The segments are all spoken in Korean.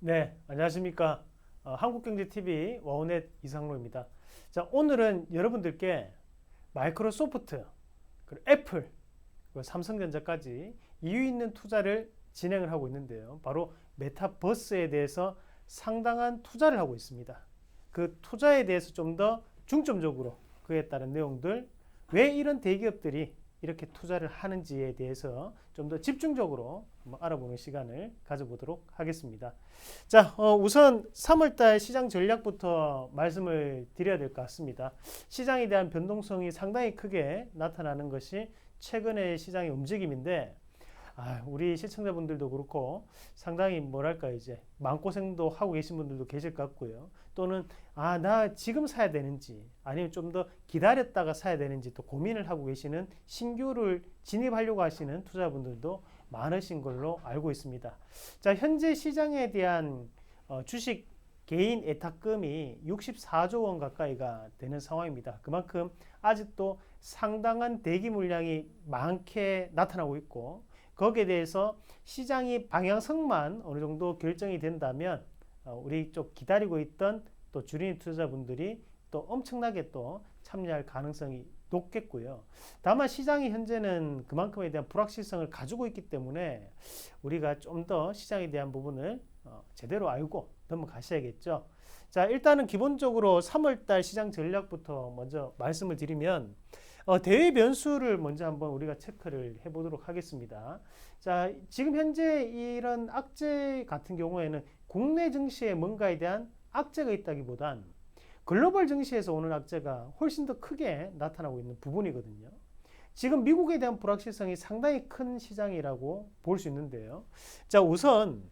네, 안녕하십니까. 한국경제TV 와우넷 이상로입니다. 자, 오늘은 여러분들께 마이크로소프트, 그리고 애플, 그리고 삼성전자까지 이유 있는 투자를 진행을 하고 있는데요. 바로 메타버스에 대해서 상당한 투자를 하고 있습니다. 그 투자에 대해서 좀 더 중점적으로 그에 따른 내용들, 왜 이런 대기업들이 이렇게 투자를 하는지에 대해서 좀 더 집중적으로 한번 알아보는 시간을 가져보도록 하겠습니다. 자, 우선 3월달 시장 전략부터 말씀을 드려야 될 것 같습니다. 시장에 대한 변동성이 상당히 크게 나타나는 것이 최근의 시장의 움직임인데, 우리 시청자분들도 그렇고 상당히 뭐랄까 이제 마음고생도 하고 계신 분들도 계실 것 같고요. 또는 나 지금 사야 되는지 아니면 좀 더 기다렸다가 사야 되는지 또 고민을 하고 계시는 신규를 진입하려고 하시는 투자분들도 많으신 걸로 알고 있습니다. 자, 현재 시장에 대한 주식 개인 애탁금이 64조 원 가까이가 되는 상황입니다. 그만큼 아직도 상당한 대기 물량이 많게 나타나고 있고, 거기에 대해서 시장이 방향성만 어느 정도 결정이 된다면 우리 쪽 기다리고 있던 또 주린 투자분들이 또 엄청나게 또 참여할 가능성이 높겠고요. 다만 시장이 현재는 그만큼에 대한 불확실성을 가지고 있기 때문에 우리가 좀 더 시장에 대한 부분을 제대로 알고 넘어가셔야겠죠. 자, 일단은 기본적으로 3월달 시장 전략부터 먼저 말씀을 드리면, 대외 변수를 먼저 한번 우리가 체크를 해보도록 하겠습니다. 자, 지금 현재 이런 악재 같은 경우에는 국내 증시에 뭔가에 대한 악재가 있다기보단 글로벌 증시에서 오는 악재가 훨씬 더 크게 나타나고 있는 부분이거든요. 지금 미국에 대한 불확실성이 상당히 큰 시장이라고 볼 수 있는데요. 자, 우선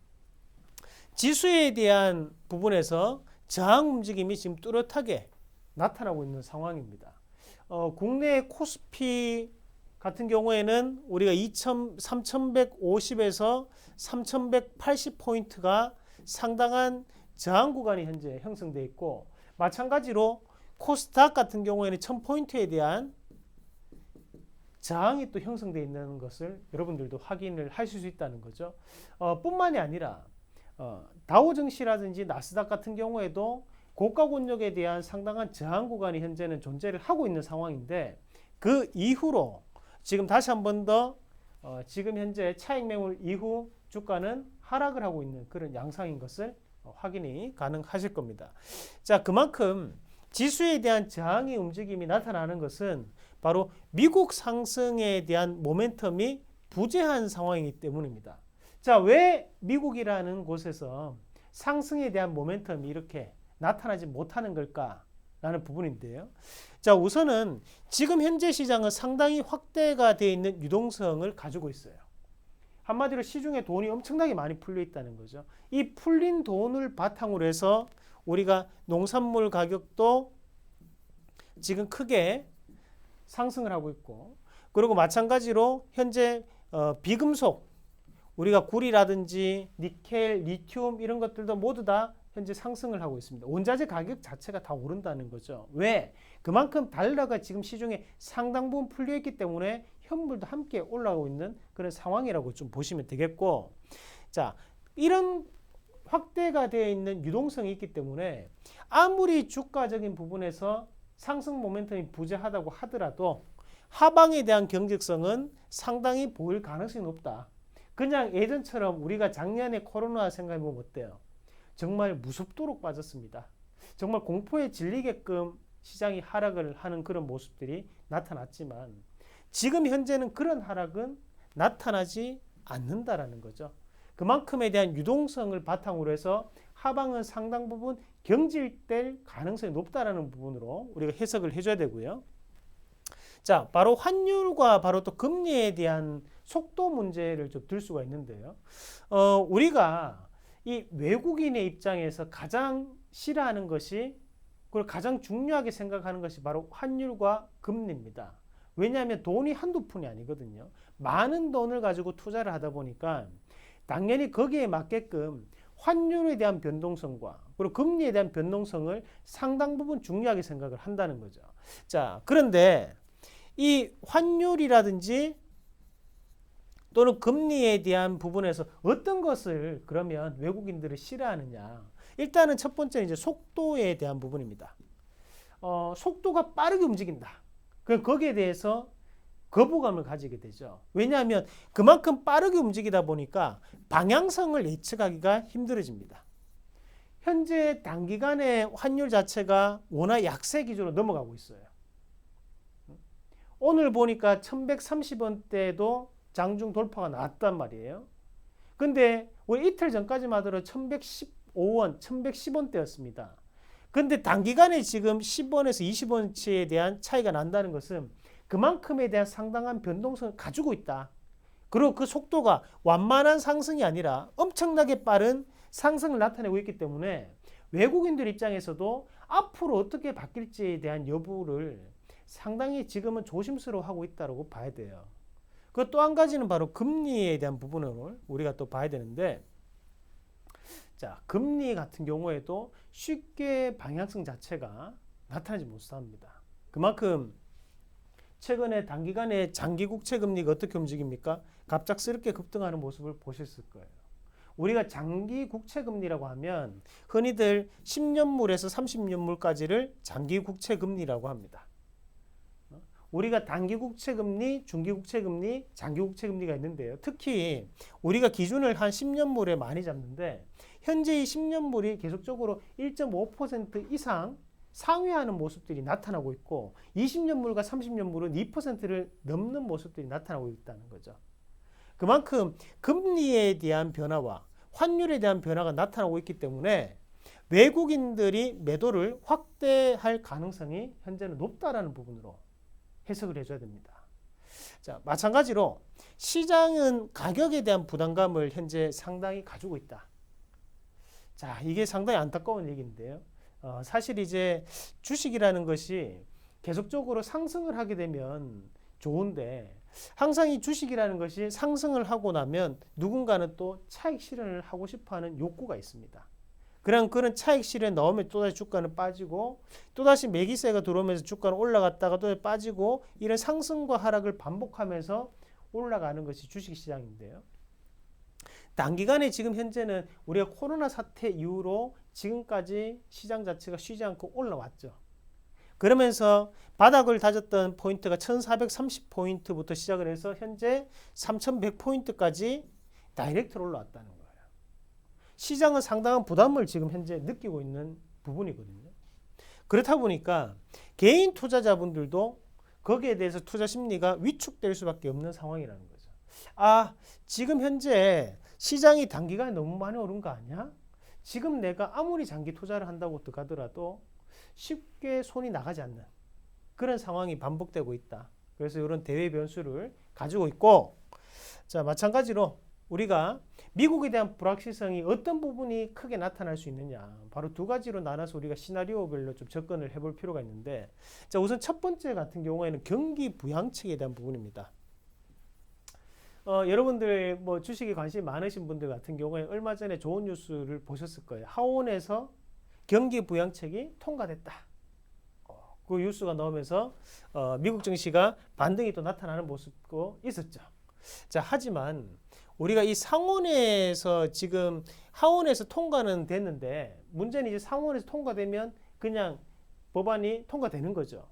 지수에 대한 부분에서 저항 움직임이 지금 뚜렷하게 나타나고 있는 상황입니다. 국내 코스피 같은 경우에는 우리가 3150에서 3180포인트가 상당한 저항 구간이 현재 형성되어 있고, 마찬가지로 코스닥 같은 경우에는 1000포인트에 대한 저항이 또 형성되어 있는 것을 여러분들도 확인을 하실 수 있다는 거죠. 뿐만이 아니라 다우증시라든지 나스닥 같은 경우에도 고가 권역에 대한 상당한 저항 구간이 현재는 존재를 하고 있는 상황인데, 그 이후로 지금 다시 한 번 더 지금 현재 차익 매물 이후 주가는 하락을 하고 있는 그런 양상인 것을 확인이 가능하실 겁니다. 자, 그만큼 지수에 대한 저항의 움직임이 나타나는 것은 바로 미국 상승에 대한 모멘텀이 부재한 상황이기 때문입니다. 자, 왜 미국이라는 곳에서 상승에 대한 모멘텀이 이렇게 나타나지 못하는 걸까라는 부분인데요. 자, 우선은 지금 현재 시장은 상당히 확대가 되어 있는 유동성을 가지고 있어요. 한마디로 시중에 돈이 엄청나게 많이 풀려 있다는 거죠. 이 풀린 돈을 바탕으로 해서 우리가 농산물 가격도 지금 크게 상승을 하고 있고, 그리고 마찬가지로 현재 비금속, 우리가 구리라든지 니켈, 리튬 이런 것들도 모두 다 현재 상승을 하고 있습니다. 원자재 가격 자체가 다 오른다는 거죠. 왜? 그만큼 달러가 지금 시중에 상당 부분 풀려 있기 때문에 현물도 함께 올라오고 있는 그런 상황이라고 좀 보시면 되겠고, 자, 이런 확대가 되어 있는 유동성이 있기 때문에 아무리 주가적인 부분에서 상승 모멘텀이 부재하다고 하더라도 하방에 대한 경직성은 상당히 보일 가능성이 높다. 그냥 예전처럼 우리가 작년에 코로나 생각해보면 어때요? 정말 무섭도록 빠졌습니다. 정말 공포에 질리게끔 시장이 하락을 하는 그런 모습들이 나타났지만, 지금 현재는 그런 하락은 나타나지 않는다라는 거죠. 그만큼에 대한 유동성을 바탕으로 해서 하방은 상당 부분 경질될 가능성이 높다라는 부분으로 우리가 해석을 해줘야 되고요. 자, 바로 환율과 바로 또 금리에 대한 속도 문제를 좀 들 수가 있는데요. 우리가 이 외국인의 입장에서 가장 싫어하는 것이, 그리고 가장 중요하게 생각하는 것이 바로 환율과 금리입니다. 왜냐하면 돈이 한두 푼이 아니거든요. 많은 돈을 가지고 투자를 하다 보니까 당연히 거기에 맞게끔 환율에 대한 변동성과 그리고 금리에 대한 변동성을 상당 부분 중요하게 생각을 한다는 거죠. 자, 그런데 이 환율이라든지 또는 금리에 대한 부분에서 어떤 것을 그러면 외국인들이 싫어하느냐. 일단은 첫 번째는 이제 속도에 대한 부분입니다. 속도가 빠르게 움직인다. 거기에 대해서 거부감을 가지게 되죠. 왜냐하면 그만큼 빠르게 움직이다 보니까 방향성을 예측하기가 힘들어집니다. 현재 단기간의 환율 자체가 워낙 약세 기조로 넘어가고 있어요. 오늘 보니까 1130원대도 장중 돌파가 나왔단 말이에요. 근데 우리 이틀 전까지만 하더라도 1115원, 1110원대였습니다. 근데 단기간에 지금 10원에서 20원치에 대한 차이가 난다는 것은 그만큼에 대한 상당한 변동성을 가지고 있다. 그리고 그 속도가 완만한 상승이 아니라 엄청나게 빠른 상승을 나타내고 있기 때문에 외국인들 입장에서도 앞으로 어떻게 바뀔지에 대한 여부를 상당히 지금은 조심스러워하고 있다고 봐야 돼요. 그 또 한 가지는 바로 금리에 대한 부분을 우리가 또 봐야 되는데, 자, 금리 같은 경우에도 쉽게 방향성 자체가 나타나지 못합니다. 그만큼 최근에 단기간에 장기 국채 금리가 어떻게 움직입니까? 갑작스럽게 급등하는 모습을 보셨을 거예요. 우리가 장기 국채 금리라고 하면 흔히들 10년물에서 30년물까지를 장기 국채 금리라고 합니다. 우리가 단기 국채 금리, 중기 국채 금리, 장기 국채 금리가 있는데요. 특히 우리가 기준을 한 10년물에 많이 잡는데 현재 이 10년물이 계속적으로 1.5% 이상 상회하는 모습들이 나타나고 있고 20년물과 30년물은 2%를 넘는 모습들이 나타나고 있다는 거죠. 그만큼 금리에 대한 변화와 환율에 대한 변화가 나타나고 있기 때문에 외국인들이 매도를 확대할 가능성이 현재는 높다라는 부분으로 해석을 해줘야 됩니다. 자, 마찬가지로 시장은 가격에 대한 부담감을 현재 상당히 가지고 있다. 자, 이게 상당히 안타까운 얘기인데요. 사실 이제 주식이라는 것이 계속적으로 상승을 하게 되면 좋은데 항상 이 주식이라는 것이 상승을 하고 나면 누군가는 또 차익 실현을 하고 싶어하는 욕구가 있습니다. 그런 차익 실현 나오면 또다시 주가는 빠지고 또다시 매기세가 들어오면서 주가는 올라갔다가 또 빠지고 이런 상승과 하락을 반복하면서 올라가는 것이 주식시장인데요. 단기간에 지금 현재는 우리가 코로나 사태 이후로 지금까지 시장 자체가 쉬지 않고 올라왔죠. 그러면서 바닥을 다졌던 포인트가 1430포인트부터 시작을 해서 현재 3100포인트까지 다이렉트로 올라왔다는 거예요. 시장은 상당한 부담을 지금 현재 느끼고 있는 부분이거든요. 그렇다 보니까 개인 투자자분들도 거기에 대해서 투자 심리가 위축될 수밖에 없는 상황이라는 거죠. 지금 현재 시장이 단기간에 너무 많이 오른 거 아니야? 지금 내가 아무리 장기 투자를 한다고 하더라도 쉽게 손이 나가지 않는 그런 상황이 반복되고 있다. 그래서 이런 대외 변수를 가지고 있고, 자, 마찬가지로 우리가 미국에 대한 불확실성이 어떤 부분이 크게 나타날 수 있느냐, 바로 두 가지로 나눠서 우리가 시나리오별로 좀 접근을 해볼 필요가 있는데, 자, 우선 첫 번째 같은 경우에는 경기 부양책에 대한 부분입니다. 여러분들 뭐 주식에 관심이 많으신 분들 같은 경우에 얼마 전에 좋은 뉴스를 보셨을 거예요. 하원에서 경기 부양책이 통과됐다. 그 뉴스가 나오면서 미국 증시가 반등이 또 나타나는 모습도 있었죠. 자, 하지만 우리가 이 상원에서 지금 하원에서 통과는 됐는데 문제는 이제 상원에서 통과되면 그냥 법안이 통과되는 거죠.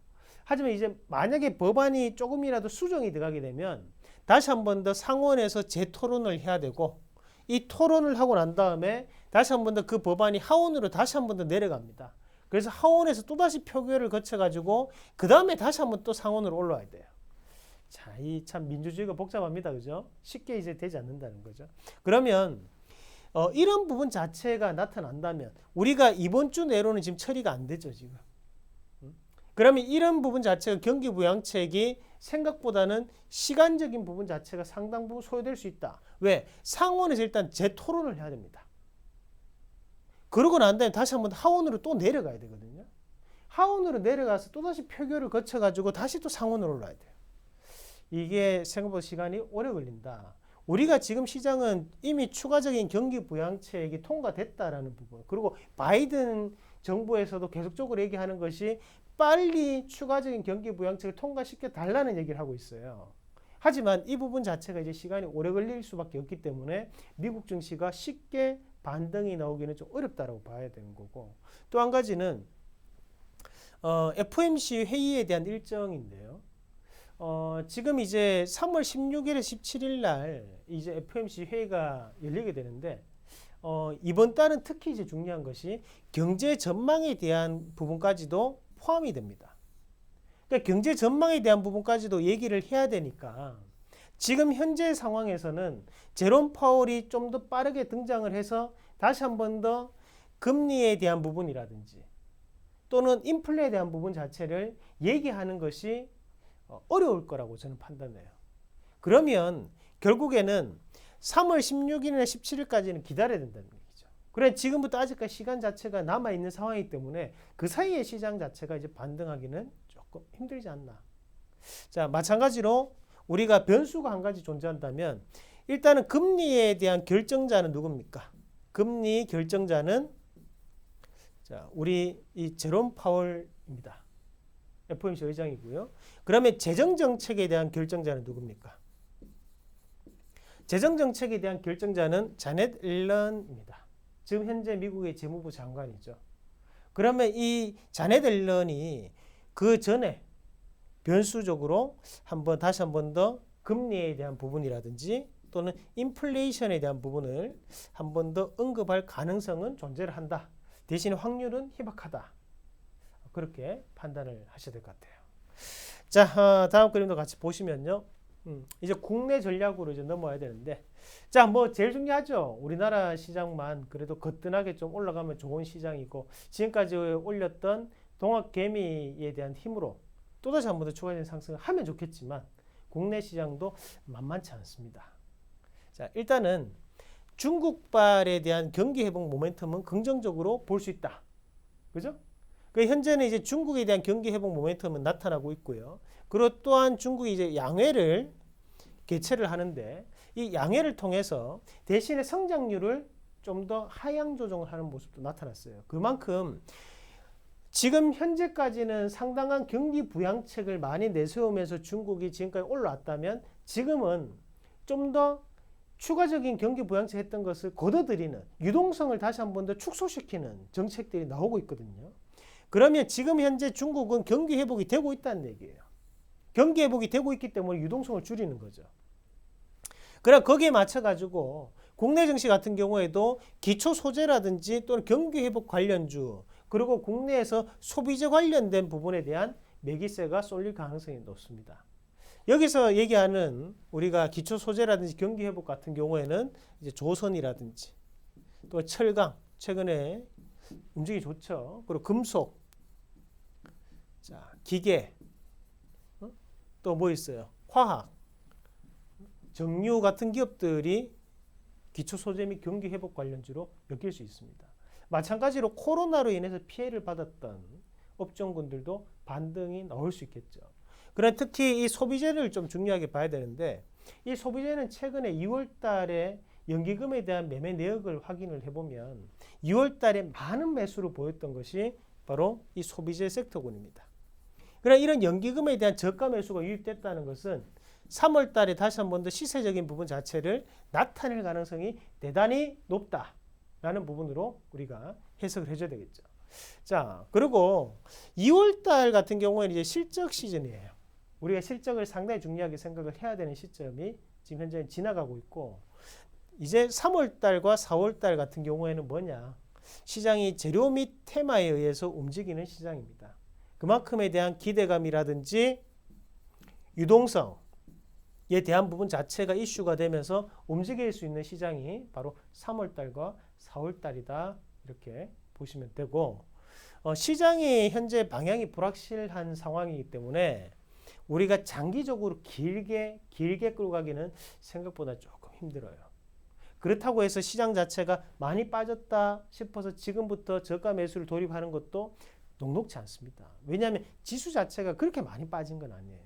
하지만 이제 만약에 법안이 조금이라도 수정이 들어가게 되면 다시 한 번 더 상원에서 재토론을 해야 되고 이 토론을 하고 난 다음에 다시 한 번 더 그 법안이 하원으로 다시 한 번 더 내려갑니다. 그래서 하원에서 또다시 표결을 거쳐가지고 그 다음에 다시 한 번 또 상원으로 올라와야 돼요. 자, 이 참 민주주의가 복잡합니다. 그죠? 쉽게 이제 되지 않는다는 거죠. 그러면 이런 부분 자체가 나타난다면 우리가 이번 주 내로는 지금 처리가 안 되죠, 지금. 그러면 이런 부분 자체가 경기부양책이 생각보다는 시간적인 부분 자체가 상당 부분 소요될 수 있다. 왜? 상원에서 일단 재토론을 해야 됩니다. 그러고 난 다음에 다시 한번 하원으로 또 내려가야 되거든요. 하원으로 내려가서 또다시 표결을 거쳐가지고 다시 또 상원으로 올라야 돼요. 이게 생각보다 시간이 오래 걸린다. 우리가 지금 시장은 이미 추가적인 경기부양책이 통과됐다라는 부분, 그리고 바이든 정부에서도 계속적으로 얘기하는 것이 빨리 추가적인 경기부양책을 통과시켜 달라는 얘기를 하고 있어요. 하지만 이 부분 자체가 이제 시간이 오래 걸릴 수밖에 없기 때문에 미국 증시가 쉽게 반등이 나오기는 좀 어렵다라고 봐야 되는 거고, 또 한 가지는 FOMC 회의에 대한 일정인데요. 지금 이제 3월 16일에 17일 날 이제 FOMC 회의가 열리게 되는데, 이번 달은 특히 이제 중요한 것이 경제 전망에 대한 부분까지도 포함이 됩니다. 그러니까 경제 전망에 대한 부분까지도 얘기를 해야 되니까 지금 현재 상황에서는 제롬 파월이 좀 더 빠르게 등장을 해서 다시 한 번 더 금리에 대한 부분이라든지 또는 인플레에 대한 부분 자체를 얘기하는 것이 어려울 거라고 저는 판단해요. 그러면 결국에는 3월 16일이나 17일까지는 기다려야 된다는 얘기죠. 그래 지금부터 아직까지 시간 자체가 남아있는 상황이기 때문에 그 사이에 시장 자체가 이제 반등하기는 조금 힘들지 않나. 자, 마찬가지로 우리가 변수가 한 가지 존재한다면 일단은 금리에 대한 결정자는 누굽니까? 금리 결정자는 자, 우리 이 제롬 파월입니다. FOMC 의장이고요. 그러면 재정 정책에 대한 결정자는 누굽니까? 재정 정책에 대한 결정자는 자넷 옐런입니다. 지금 현재 미국의 재무부 장관이죠. 그러면 이 자넷 옐런이 그 전에 변수적으로 다시 한 번 더 금리에 대한 부분이라든지 또는 인플레이션에 대한 부분을 한 번 더 언급할 가능성은 존재를 한다. 대신 확률은 희박하다. 그렇게 판단을 하셔야 될 것 같아요. 자, 다음 그림도 같이 보시면요. 이제 국내 전략으로 이제 넘어야 되는데, 자, 뭐 제일 중요하죠. 우리나라 시장만 그래도 거뜬하게 좀 올라가면 좋은 시장이고, 지금까지 올렸던 동학개미에 대한 힘으로 또다시 한 번 더 추가적인 상승을 하면 좋겠지만 국내 시장도 만만치 않습니다. 자, 일단은 중국발에 대한 경기 회복 모멘텀은 긍정적으로 볼 수 있다. 그죠? 그 현재는 이제 중국에 대한 경기 회복 모멘텀은 나타나고 있고요. 그리고 또한 중국이 이제 양회를 개최를 하는데 이 양회를 통해서 대신에 성장률을 좀 더 하향 조정을 하는 모습도 나타났어요. 그만큼 지금 현재까지는 상당한 경기 부양책을 많이 내세우면서 중국이 지금까지 올라왔다면 지금은 좀 더 추가적인 경기 부양책 했던 것을 걷어들이는 유동성을 다시 한 번 더 축소시키는 정책들이 나오고 있거든요. 그러면 지금 현재 중국은 경기 회복이 되고 있다는 얘기예요. 경기 회복이 되고 있기 때문에 유동성을 줄이는 거죠. 그럼 거기에 맞춰가지고 국내 증시 같은 경우에도 기초 소재라든지 또는 경기 회복 관련주 그리고 국내에서 소비재 관련된 부분에 대한 매기세가 쏠릴 가능성이 높습니다. 여기서 얘기하는 우리가 기초 소재라든지 경기 회복 같은 경우에는 이제 조선이라든지 또 철강 최근에 움직임이 좋죠. 그리고 금속, 자 기계, 또 뭐 있어요? 화학, 정유 같은 기업들이 기초 소재 및 경기 회복 관련주로 엮일 수 있습니다. 마찬가지로 코로나로 인해서 피해를 받았던 업종군들도 반등이 나올 수 있겠죠. 그러나 특히 이 소비재를 좀 중요하게 봐야 되는데 이 소비재는 최근에 2월 달에 연기금에 대한 매매 내역을 확인을 해보면 2월 달에 많은 매수를 보였던 것이 바로 이 소비재 섹터군입니다. 그러나 이런 연기금에 대한 저가 매수가 유입됐다는 것은 3월 달에 다시 한 번 더 시세적인 부분 자체를 나타낼 가능성이 대단히 높다라는 부분으로 우리가 해석을 해줘야 되겠죠. 자, 그리고 2월 달 같은 경우에는 이제 실적 시즌이에요. 우리가 실적을 상당히 중요하게 생각을 해야 되는 시점이 지금 현재 지나가고 있고 이제 3월 달과 4월 달 같은 경우에는 뭐냐? 시장이 재료 및 테마에 의해서 움직이는 시장입니다. 그만큼에 대한 기대감이라든지 유동성에 대한 부분 자체가 이슈가 되면서 움직일 수 있는 시장이 바로 3월 달과 4월 달이다. 이렇게 보시면 되고 시장이 현재 방향이 불확실한 상황이기 때문에 우리가 장기적으로 길게 끌고 가기는 생각보다 조금 힘들어요. 그렇다고 해서 시장 자체가 많이 빠졌다 싶어서 지금부터 저가 매수를 돌입하는 것도 녹록지 않습니다. 왜냐하면 지수 자체가 그렇게 많이 빠진 건 아니에요.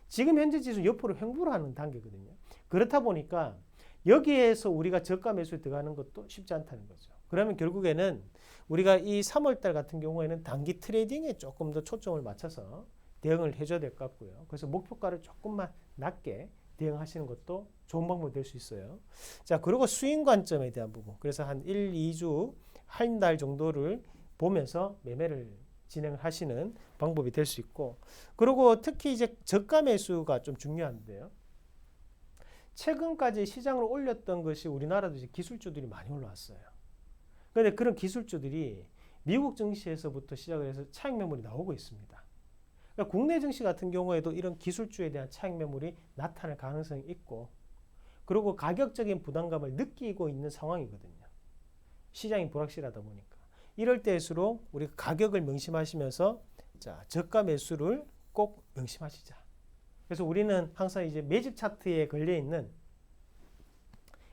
지금 현재 지수 옆으로 횡보를 하는 단계거든요. 그렇다 보니까 여기에서 우리가 저가 매수에 들어가는 것도 쉽지 않다는 거죠. 그러면 결국에는 우리가 이 3월달 같은 경우에는 단기 트레이딩에 조금 더 초점을 맞춰서 대응을 해줘야 될 것 같고요. 그래서 목표가를 조금만 낮게 대응하시는 것도 좋은 방법이 될 수 있어요. 자, 그리고 수익 관점에 대한 부분. 그래서 한 1, 2주, 한 달 정도를 보면서 매매를 진행을 하시는 방법이 될 수 있고, 그리고 특히 이제 저가 매수가 좀 중요한데요. 최근까지 시장을 올렸던 것이 우리나라도 이제 기술주들이 많이 올라왔어요. 그런데 그런 기술주들이 미국 증시에서부터 시작을 해서 차익 매물이 나오고 있습니다. 그러니까 국내 증시 같은 경우에도 이런 기술주에 대한 차익 매물이 나타날 가능성이 있고, 그리고 가격적인 부담감을 느끼고 있는 상황이거든요. 시장이 불확실하다 보니까. 이럴 때일수록 우리가 가격을 명심하시면서 자, 저가 매수를 꼭 명심하시자. 그래서 우리는 항상 이제 매집 차트에 걸려 있는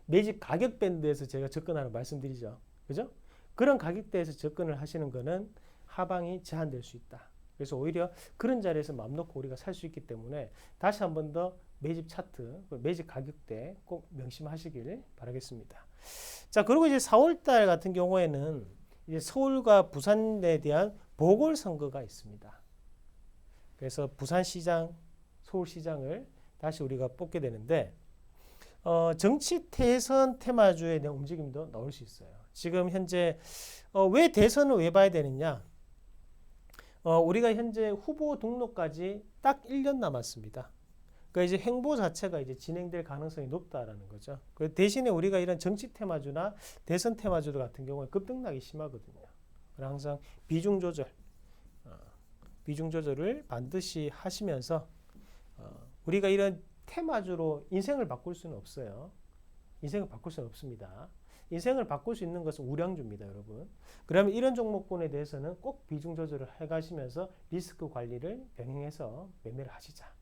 매집 가격 밴드에서 제가 접근하는 말씀드리죠. 그죠? 그런 가격대에서 접근을 하시는 거는 하방이 제한될 수 있다. 그래서 오히려 그런 자리에서 맘 놓고 우리가 살 수 있기 때문에 다시 한 번 더 매집 차트, 매집 가격대 꼭 명심하시길 바라겠습니다. 자, 그리고 이제 4월달 같은 경우에는 이제 서울과 부산에 대한 보궐선거가 있습니다. 그래서 부산시장, 서울시장을 다시 우리가 뽑게 되는데, 정치 대선 테마주에 대한 움직임도 나올 수 있어요. 지금 현재 왜 대선을 왜 봐야 되느냐? 우리가 현재 후보 등록까지 딱 1년 남았습니다. 그러니까 이제 행보 자체가 이제 진행될 가능성이 높다라는 거죠. 그 대신에 우리가 이런 정치 테마주나 대선 테마주들 같은 경우에 급등락이 심하거든요. 그래서 항상 비중 조절을 반드시 하시면서 우리가 이런 테마주로 인생을 바꿀 수는 없어요. 인생을 바꿀 수는 없습니다. 인생을 바꿀 수 있는 것은 우량주입니다, 여러분. 그러면 이런 종목군에 대해서는 꼭 비중 조절을 해가시면서 리스크 관리를 병행해서 매매를 하시자.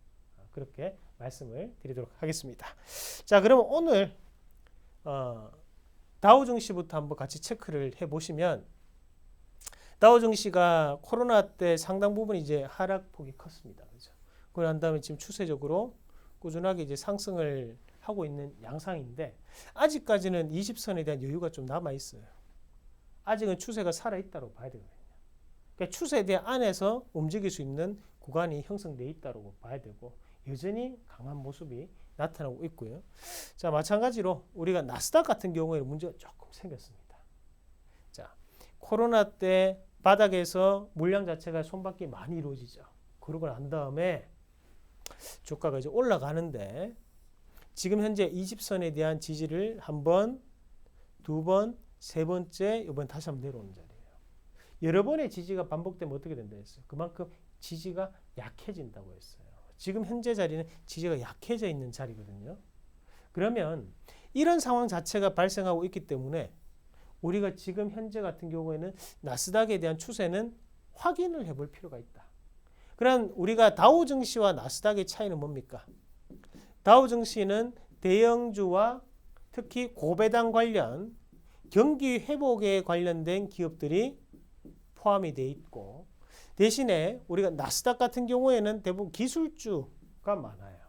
그렇게 말씀을 드리도록 하겠습니다. 자, 그러면 오늘 다우 증시부터 한번 같이 체크를 해보시면, 다우 증시가 코로나 때 상당 부분 이제 하락폭이 컸습니다. 그죠? 그러고 난 다음에 지금 추세적으로 꾸준하게 이제 상승을 하고 있는 양상인데, 아직까지는 20선에 대한 여유가 좀 남아 있어요. 아직은 추세가 살아 있다고 봐야 되거든요. 그러니까 추세대 안에서 움직일 수 있는 구간이 형성되어 있다고 봐야 되고, 여전히 강한 모습이 나타나고 있고요. 자, 마찬가지로 우리가 나스닥 같은 경우에는 문제가 조금 생겼습니다. 자, 코로나 때 바닥에서 물량 자체가 손바뀜이 많이 이루어지죠. 그러고 난 다음에 주가가 이제 올라가는데, 지금 현재 20선에 대한 지지를 한 번, 두 번, 세 번째, 이번 다시 한번 내려오는 자리예요. 여러 번의 지지가 반복되면 어떻게 된다 했어요? 그만큼 지지가 약해진다고 했어요. 지금 현재 자리는 지지가 약해져 있는 자리거든요. 그러면 이런 상황 자체가 발생하고 있기 때문에 우리가 지금 현재 같은 경우에는 나스닥에 대한 추세는 확인을 해볼 필요가 있다. 그럼 우리가 다우 증시와 나스닥의 차이는 뭡니까? 다우 증시는 대형주와 특히 고배당 관련 경기 회복에 관련된 기업들이 포함이 돼 있고, 대신에 우리가 나스닥 같은 경우에는 대부분 기술주가 많아요.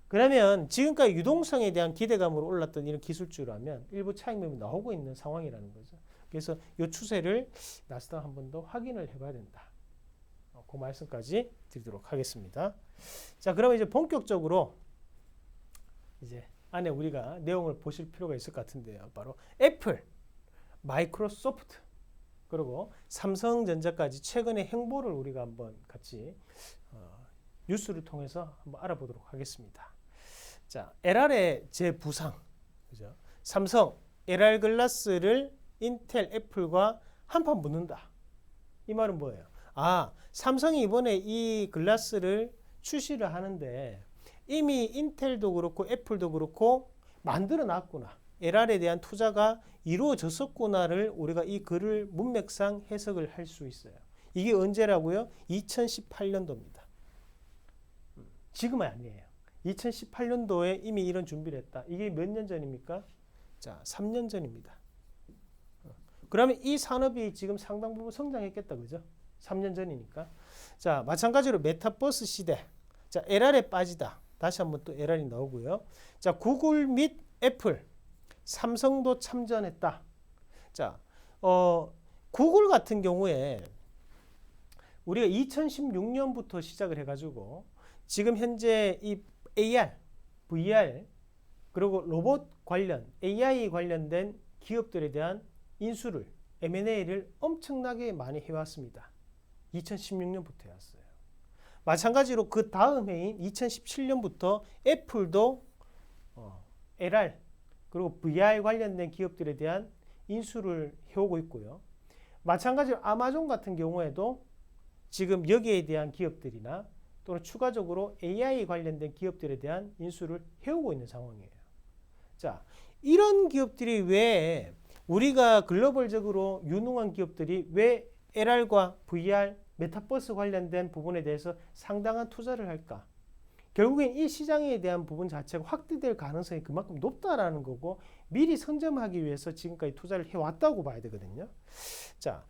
그러면 지금까지 유동성에 대한 기대감으로 올랐던 이런 기술주라면 일부 차익 매물이 나오고 있는 상황이라는 거죠. 그래서 이 추세를 나스닥 한 번 더 확인을 해봐야 된다. 그 말씀까지 드리도록 하겠습니다. 자, 그러면 이제 본격적으로 이제 안에 우리가 내용을 보실 필요가 있을 것 같은데요. 바로 애플, 마이크로소프트, 그리고 삼성전자까지 최근의 행보를 우리가 한번 같이 뉴스를 통해서 한번 알아보도록 하겠습니다. 자, LR의 재부상, 그죠? 삼성 LR 글라스를 인텔, 애플과 한판 붙는다. 이 말은 뭐예요? 삼성이 이번에 이 글라스를 출시를 하는데 이미 인텔도 그렇고 애플도 그렇고 만들어 놨구나. LR에 대한 투자가 이루어졌었구나를 우리가 이 글을 문맥상 해석을 할 수 있어요. 이게 언제라고요? 2018년도입니다. 지금은 아니에요. 2018년도에 이미 이런 준비를 했다. 이게 몇 년 전입니까? 자, 3년 전입니다. 그러면 이 산업이 지금 상당 부분 성장했겠다, 그죠? 3년 전이니까. 자, 마찬가지로 메타버스 시대. 자, LR에 빠지다. 다시 한번 또 LR이 나오고요. 자, 구글 및 애플, 삼성도 참전했다. 자, 구글 같은 경우에 우리가 2016년부터 시작을 해가지고 지금 현재 이 AR, VR 그리고 로봇 관련 AI 관련된 기업들에 대한 인수를 M&A를 엄청나게 많이 해왔습니다. 2016년부터 해왔어요. 마찬가지로 그 다음 해인 2017년부터 애플도 LR 그리고 VR 관련된 기업들에 대한 인수를 해오고 있고요. 마찬가지로 아마존 같은 경우에도 지금 여기에 대한 기업들이나 또는 추가적으로 AI 관련된 기업들에 대한 인수를 해오고 있는 상황이에요. 자, 이런 기업들이 왜 우리가 글로벌적으로 유능한 기업들이 왜 LR과 VR, 메타버스 관련된 부분에 대해서 상당한 투자를 할까? 결국엔 이 시장에 대한 부분 자체가 확대될 가능성이 그만큼 높다라는 거고 미리 선점하기 위해서 지금까지 투자를 해왔다고 봐야 되거든요. 자,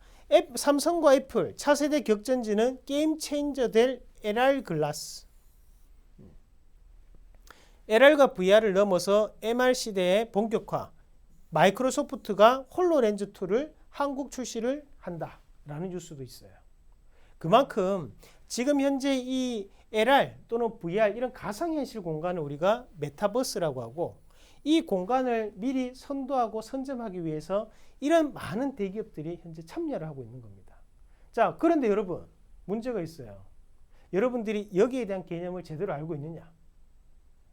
삼성과 애플 차세대 격전지는 게임 체인저 될 LR 글라스. LR과 VR을 넘어서 MR 시대의 본격화. 마이크로소프트가 홀로렌즈 2를 한국 출시를 한다라는 뉴스도 있어요. 그만큼 지금 현재 이 LR 또는 VR 이런 가상현실 공간을 우리가 메타버스라고 하고 이 공간을 미리 선도하고 선점하기 위해서 이런 많은 대기업들이 현재 참여를 하고 있는 겁니다. 자, 그런데 여러분 문제가 있어요. 여러분들이 여기에 대한 개념을 제대로 알고 있느냐?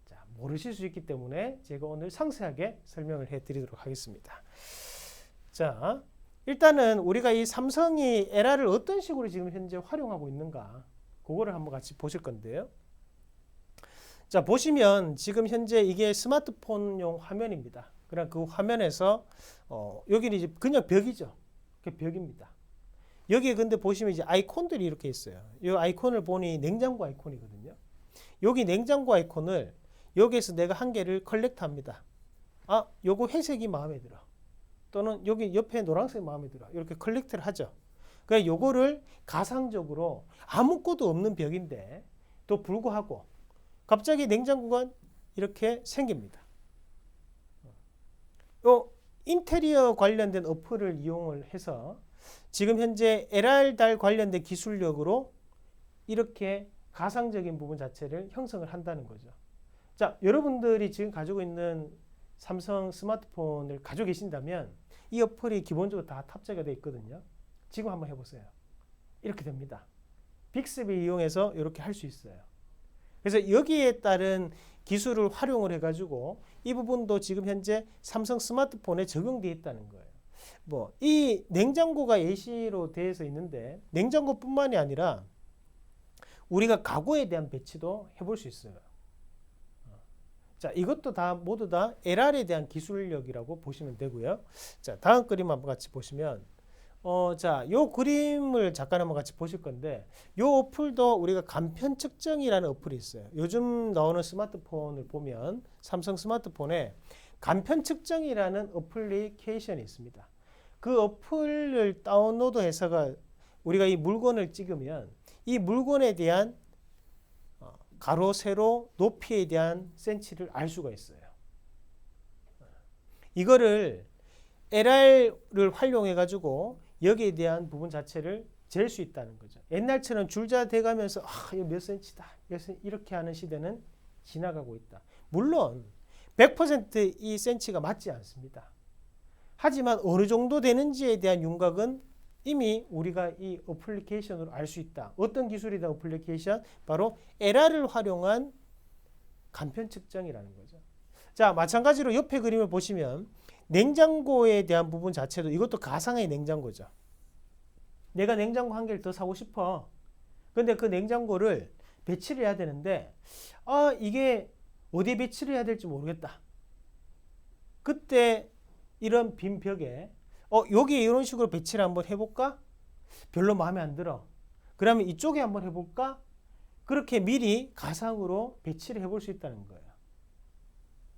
자, 모르실 수 있기 때문에 제가 오늘 상세하게 설명을 해드리도록 하겠습니다. 자, 일단은 우리가 이 삼성이 LR을 어떤 식으로 지금 현재 활용하고 있는가 그거를 한번 같이 보실 건데요. 자, 보시면 지금 현재 이게 스마트폰용 화면입니다. 그럼 그 화면에서 여기는 이제 그냥 벽이죠. 그 벽입니다. 여기에 근데 보시면 이제 아이콘들이 이렇게 있어요. 이 아이콘을 보니 냉장고 아이콘이거든요. 여기 냉장고 아이콘을 여기에서 내가 한 개를 컬렉트합니다. 아, 요거 회색이 마음에 들어. 또는 여기 옆에 노란색이 마음에 들어. 이렇게 컬렉트를 하죠. 그러니까 요거를 가상적으로 아무것도 없는 벽인데 또 불구하고 갑자기 냉장고가 이렇게 생깁니다. 요 인테리어 관련된 어플을 이용을 해서 지금 현재 LR-달 관련된 기술력으로 이렇게 가상적인 부분 자체를 형성을 한다는 거죠. 자, 여러분들이 지금 가지고 있는 삼성 스마트폰을 가지고 계신다면 이 어플이 기본적으로 다 탑재가 되어 있거든요. 지금 한번 해보세요. 이렇게 됩니다. 빅스비 이용해서 이렇게 할 수 있어요. 그래서 여기에 따른 기술을 활용을 해가지고 이 부분도 지금 현재 삼성 스마트폰에 적용되어 있다는 거예요. 뭐 이 냉장고가 예시로 되어서 있는데 냉장고뿐만이 아니라 우리가 가구에 대한 배치도 해볼 수 있어요. 자, 이것도 다 모두 다 LR에 대한 기술력이라고 보시면 되고요. 자, 다음 그림 한번 같이 보시면 자, 요 그림을 잠깐 한번 같이 보실 건데 요 어플도 우리가 간편 측정이라는 어플이 있어요. 요즘 나오는 스마트폰을 보면 삼성 스마트폰에 간편 측정이라는 어플리케이션이 있습니다. 그 어플을 다운로드해서가 우리가 이 물건을 찍으면 이 물건에 대한 가로, 세로, 높이에 대한 센치를 알 수가 있어요. 이거를 LR을 활용해 가지고 여기에 대한 부분 자체를 잴 수 있다는 거죠. 옛날처럼 줄자 대가면서 이거 몇 센치다 이렇게 하는 시대는 지나가고 있다. 물론 100% 이 센치가 맞지 않습니다. 하지만 어느 정도 되는지에 대한 윤곽은 이미 우리가 이 어플리케이션으로 알 수 있다. 어떤 기술이다 어플리케이션? 바로 LR을 활용한 간편 측정이라는 거죠. 자, 마찬가지로 옆에 그림을 보시면 냉장고에 대한 부분 자체도 이것도 가상의 냉장고죠. 내가 냉장고 한 개를 더 사고 싶어. 근데 그 냉장고를 배치를 해야 되는데 이게 어디에 배치를 해야 될지 모르겠다. 그때 이런 빈 벽에 여기에 이런 식으로 배치를 한번 해볼까? 별로 마음에 안 들어. 그러면 이쪽에 한번 해볼까? 그렇게 미리 가상으로 배치를 해볼 수 있다는 거예요.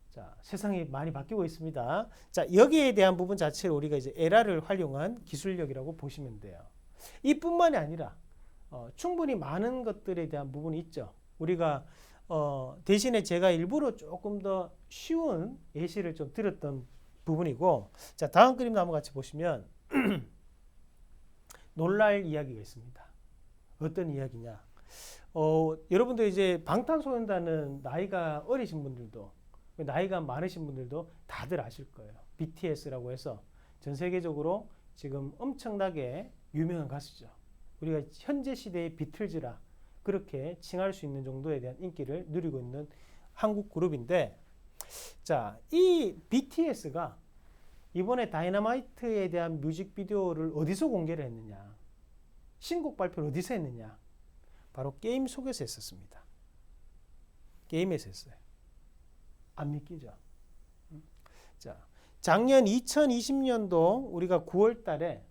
자, 세상이 많이 바뀌고 있습니다. 자, 여기에 대한 부분 자체를 우리가 이제 LR을 활용한 기술력이라고 보시면 돼요. 이뿐만이 아니라 충분히 많은 것들에 대한 부분이 있죠. 우리가 대신에 제가 일부러 조금 더 쉬운 예시를 좀 드렸던 부분이고, 자, 다음 그림 한번 같이 보시면 놀랄 이야기가 있습니다. 어떤 이야기냐? 여러분들 이제 방탄소년단은 나이가 어리신 분들도 나이가 많으신 분들도 다들 아실 거예요. BTS라고 해서 전 세계적으로 지금 엄청나게 유명한 가수죠. 우리가 현재 시대의 비틀즈라 그렇게 칭할 수 있는 정도에 대한 인기를 누리고 있는 한국 그룹인데, 자, 이 BTS가 이번에 다이너마이트에 대한 뮤직비디오를 어디서 공개를 했느냐? 신곡 발표를 어디서 했느냐? 바로 게임 속에서 했었습니다. 게임에서 했어요. 안 믿기죠? 자, 작년 2020년도 우리가 9월 달에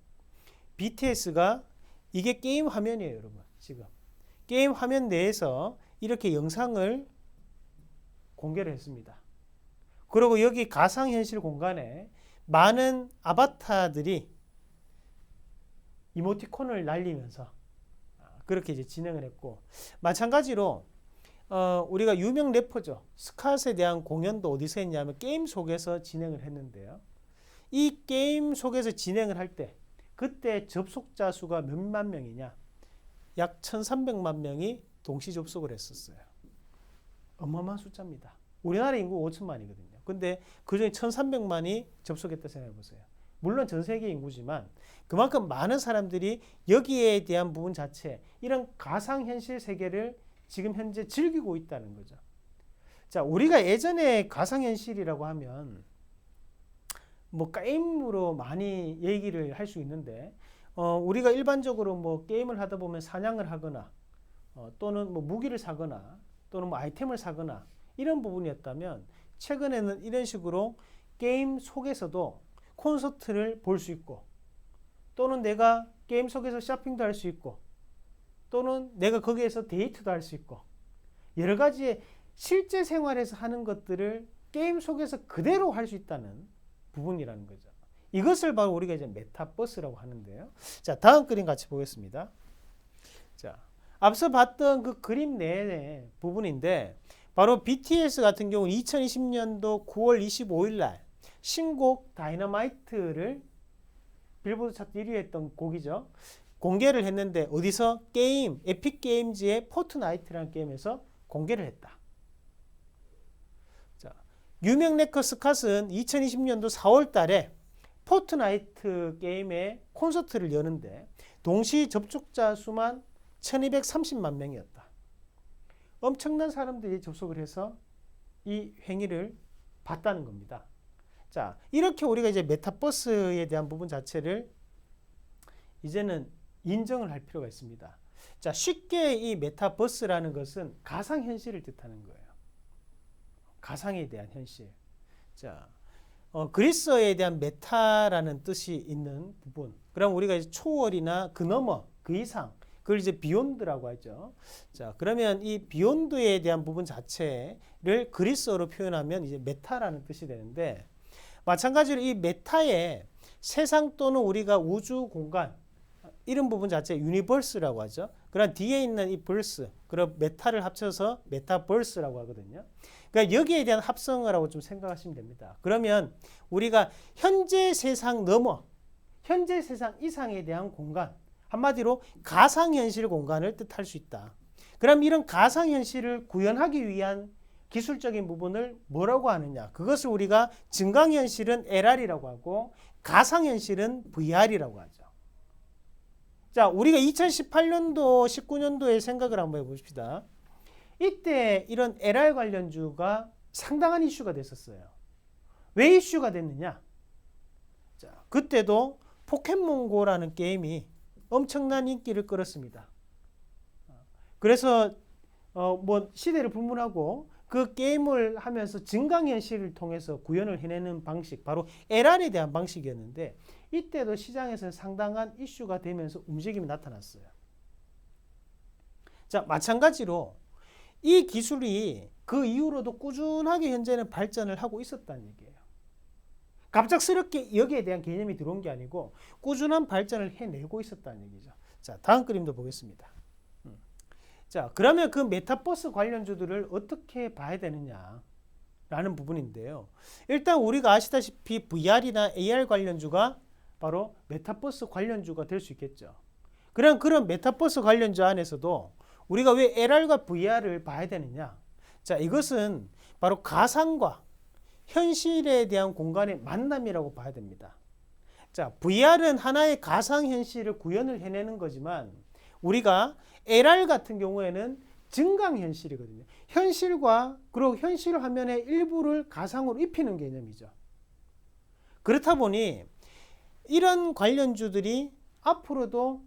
BTS가 이게 게임 화면이에요, 여러분. 지금 게임 화면 내에서 이렇게 영상을 공개를 했습니다. 그리고 여기 가상현실 공간에 많은 아바타들이 이모티콘을 날리면서 그렇게 이제 진행을 했고, 마찬가지로 우리가 유명 래퍼죠. 스캇에 대한 공연도 어디서 했냐면 게임 속에서 진행을 했는데요. 이 게임 속에서 진행을 할 때 그때 접속자 수가 몇만 명이냐? 약 1300만 명이 동시 접속을 했었어요. 어마어마한 숫자입니다. 우리나라 인구 5천만이거든요. 근데 그중에 1300만이 접속했다 생각해 보세요. 물론 전 세계 인구지만 그만큼 많은 사람들이 여기에 대한 부분 자체, 이런 가상현실 세계를 지금 현재 즐기고 있다는 거죠. 자, 우리가 예전에 가상현실이라고 하면 뭐 게임으로 많이 얘기를 할 수 있는데, 우리가 일반적으로 뭐 게임을 하다 보면 사냥을 하거나 또는 뭐 무기를 사거나 또는 뭐 아이템을 사거나 이런 부분이었다면, 최근에는 이런 식으로 게임 속에서도 콘서트를 볼 수 있고, 또는 내가 게임 속에서 쇼핑도 할 수 있고, 또는 내가 거기에서 데이트도 할 수 있고, 여러 가지의 실제 생활에서 하는 것들을 게임 속에서 그대로 할 수 있다는 부분이라는 거죠. 이것을 바로 우리가 이제 메타버스라고 하는데요. 자, 다음 그림 같이 보겠습니다. 자, 앞서 봤던 그 그림 내의 부분인데, 바로 BTS 같은 경우는 2020년도 9월 25일 날 신곡 다이너마이트를 빌보드 차트 1위 했던 곡이죠. 공개를 했는데 어디서? 게임, 에픽 게임즈의 포트나이트라는 게임에서 공개를 했다. 자, 유명 래퍼 스캇은 2020년도 4월 달에 포트나이트 게임의 콘서트를 여는데 동시 접촉자 수만 1230만 명이었다. 엄청난 사람들이 접속을 해서 이 행위를 봤다는 겁니다. 자, 이렇게 우리가 이제 메타버스에 대한 부분 자체를 이제는 인정을 할 필요가 있습니다. 자, 쉽게 이 메타버스라는 것은 가상현실을 뜻하는 거예요. 가상에 대한 현실. 자, 그리스어에 대한 메타라는 뜻이 있는 부분. 그럼 우리가 이제 초월이나 그 너머, 그 이상, 그걸 이제 비욘드라고 하죠. 자, 그러면 이 비욘드에 대한 부분 자체를 그리스어로 표현하면 이제 메타라는 뜻이 되는데, 마찬가지로 이 메타의 세상 또는 우리가 우주 공간, 이런 부분 자체 유니버스라고 하죠. 그런 뒤에 있는 이 벌스, 그런 메타를 합쳐서 메타버스라고 하거든요. 그러니까 여기에 대한 합성을 하고 좀 생각하시면 됩니다. 그러면 우리가 현재 세상 넘어, 현재 세상 이상에 대한 공간, 한마디로 가상현실 공간을 뜻할 수 있다. 그럼 이런 가상현실을 구현하기 위한 기술적인 부분을 뭐라고 하느냐? 그것을 우리가 증강현실은 LR이라고 하고 가상현실은 VR이라고 하죠. 자, 우리가 2018년도, 19년도에 생각을 한번 해봅시다. 이때 이런 LR 관련주가 상당한 이슈가 됐었어요. 왜 이슈가 됐느냐? 자, 그때도 포켓몬고라는 게임이 엄청난 인기를 끌었습니다. 그래서 뭐 시대를 불문하고 그 게임을 하면서 증강현실을 통해서 구현을 해내는 방식, 바로 LR에 대한 방식이었는데, 이때도 시장에서 상당한 이슈가 되면서 움직임이 나타났어요. 자, 마찬가지로 이 기술이 그 이후로도 꾸준하게 현재는 발전을 하고 있었다는 얘기예요. 갑작스럽게 여기에 대한 개념이 들어온 게 아니고 꾸준한 발전을 해내고 있었다는 얘기죠. 자, 다음 그림도 보겠습니다. 자, 그러면 그 메타버스 관련주들을 어떻게 봐야 되느냐라는 부분인데요. 일단 우리가 아시다시피 VR이나 AR 관련주가 바로 메타버스 관련주가 될 수 있겠죠. 그런 메타버스 관련주 안에서도 우리가 왜 LR과 VR을 봐야 되느냐? 자, 이것은 바로 가상과 현실에 대한 공간의 만남이라고 봐야 됩니다. 자, VR은 하나의 가상 현실을 구현을 해내는 거지만 우리가 LR 같은 경우에는 증강 현실이거든요. 현실과 그리고 현실 화면의 일부를 가상으로 입히는 개념이죠. 그렇다 보니 이런 관련주들이 앞으로도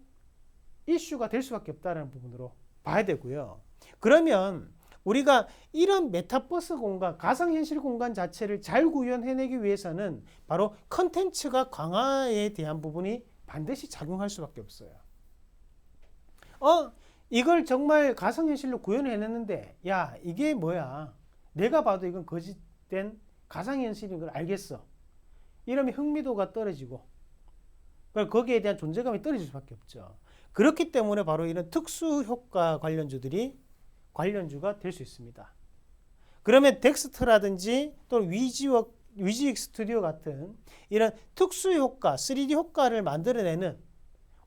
이슈가 될 수밖에 없다는 부분으로 봐야 되고요. 그러면 우리가 이런 메타버스 공간, 가상현실 공간 자체를 잘 구현해내기 위해서는 바로 컨텐츠가 강화에 대한 부분이 반드시 작용할 수밖에 없어요. 이걸 정말 가상현실로 구현해냈는데 야, 이게 뭐야? 내가 봐도 이건 거짓된 가상현실인 걸 알겠어. 이러면 흥미도가 떨어지고 거기에 대한 존재감이 떨어질 수밖에 없죠. 그렇기 때문에 바로 이런 특수효과 관련주가 될 수 있습니다. 그러면 덱스터라든지 또는 위지익 스튜디오 같은 이런 특수효과, 3D 효과를 만들어내는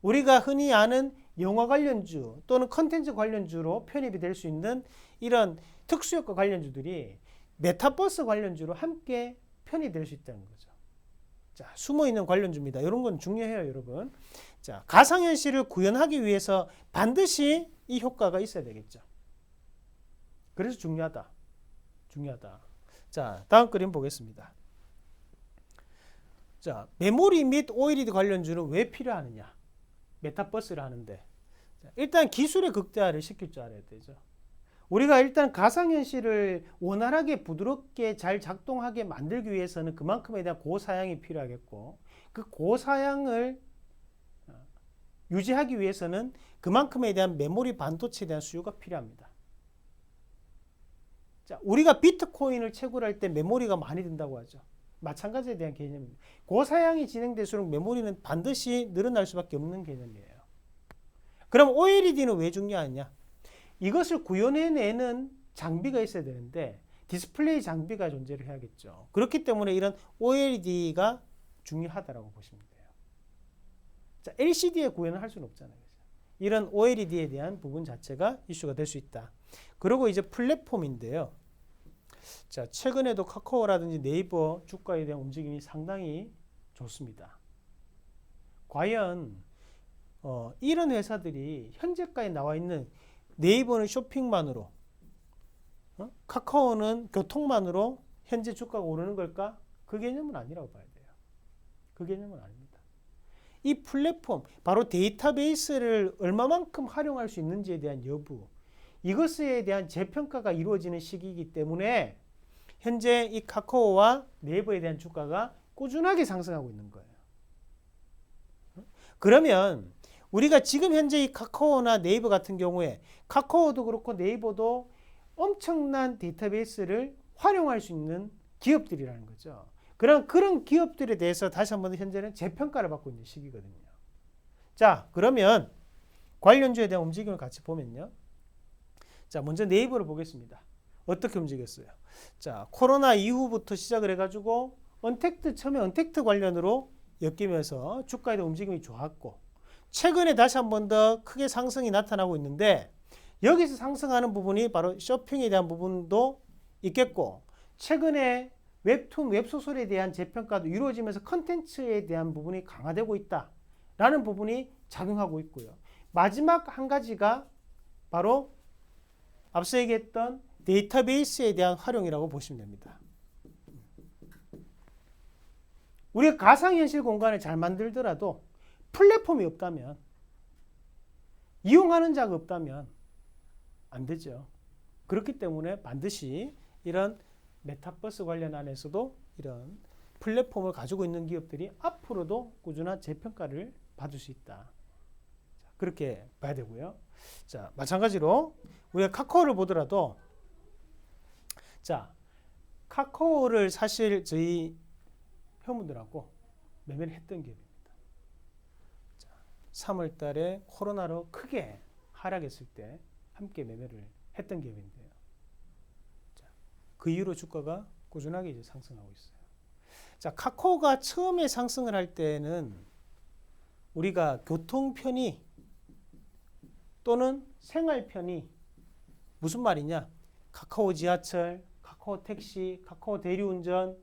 우리가 흔히 아는 영화 관련주 또는 컨텐츠 관련주로 편입이 될 수 있는 이런 특수효과 관련주들이 메타버스 관련주로 함께 편입될 수 있다는 거죠. 자, 숨어있는 관련주입니다. 이런 건 중요해요, 여러분. 자, 가상현실을 구현하기 위해서 반드시 이 효과가 있어야 되겠죠. 그래서 중요하다. 자, 다음 그림 보겠습니다. 자, 메모리 및 OLED 관련주는 왜 필요하느냐? 메타버스를 하는데. 자, 일단 기술의 극대화를 시킬 줄 알아야 되죠. 우리가 일단 가상현실을 원활하게 부드럽게 잘 작동하게 만들기 위해서는 그만큼에 대한 고사양이 필요하겠고 그 고사양을 유지하기 위해서는 그만큼에 대한 메모리 반도체에 대한 수요가 필요합니다. 자, 우리가 비트코인을 채굴할 때 메모리가 많이 든다고 하죠. 마찬가지에 대한 개념입니다. 고사양이 진행될수록 메모리는 반드시 늘어날 수밖에 없는 개념이에요. 그럼 OLED는 왜 중요하냐? 이것을 구현해내는 장비가 있어야 되는데 디스플레이 장비가 존재를 해야겠죠. 그렇기 때문에 이런 OLED가 중요하다고 보시면 돼요. 자, LCD에 구현을 할 수는 없잖아요. 이런 OLED에 대한 부분 자체가 이슈가 될 수 있다. 그리고 이제 플랫폼인데요. 자, 최근에도 카카오라든지 네이버 주가에 대한 움직임이 상당히 좋습니다. 과연 이런 회사들이 현재까지 나와 있는 네이버는 쇼핑만으로 카카오는 교통만으로 현재 주가가 오르는 걸까? 그 개념은 아니라고 봐야 돼요. 그 개념은 아닙니다. 이 플랫폼, 바로 데이터베이스를 얼마만큼 활용할 수 있는지에 대한 여부, 이것에 대한 재평가가 이루어지는 시기이기 때문에 현재 이 카카오와 네이버에 대한 주가가 꾸준하게 상승하고 있는 거예요. 그러면 우리가 지금 현재 이 카카오나 네이버 같은 경우에 카카오도 그렇고 네이버도 엄청난 데이터베이스를 활용할 수 있는 기업들이라는 거죠. 그런 기업들에 대해서 다시 한번 현재는 재평가를 받고 있는 시기거든요. 자, 그러면 관련주에 대한 움직임을 같이 보면요. 자, 먼저 네이버를 보겠습니다. 어떻게 움직였어요? 자, 코로나 이후부터 시작을 해가지고 처음에 언택트 관련으로 엮이면서 주가에 대한 움직임이 좋았고 최근에 다시 한 번 더 크게 상승이 나타나고 있는데 여기서 상승하는 부분이 바로 쇼핑에 대한 부분도 있겠고 최근에 웹툰, 웹소설에 대한 재평가도 이루어지면서 컨텐츠에 대한 부분이 강화되고 있다라는 부분이 작용하고 있고요. 마지막 한 가지가 바로 앞서 얘기했던 데이터베이스에 대한 활용이라고 보시면 됩니다. 우리가 가상현실 공간을 잘 만들더라도 플랫폼이 없다면 이용하는 자가 없다면 안 되죠. 그렇기 때문에 반드시 이런 메타버스 관련 안에서도 이런 플랫폼을 가지고 있는 기업들이 앞으로도 꾸준한 재평가를 받을 수 있다. 그렇게 봐야 되고요. 자, 마찬가지로 우리가 카카오를 보더라도 자, 카카오를 사실 저희 회원분들하고 매매를 했던 기업입니다. 자, 3월 달에 코로나로 크게 하락했을 때 함께 매매를 했던 기업인데요. 자, 그 이후로 주가가 꾸준하게 이제 상승하고 있어요. 자, 카카오가 처음에 상승을 할 때는 우리가 교통 편의 또는 생활 편의. 무슨 말이냐? 카카오 지하철, 카카오 택시, 카카오 대리운전,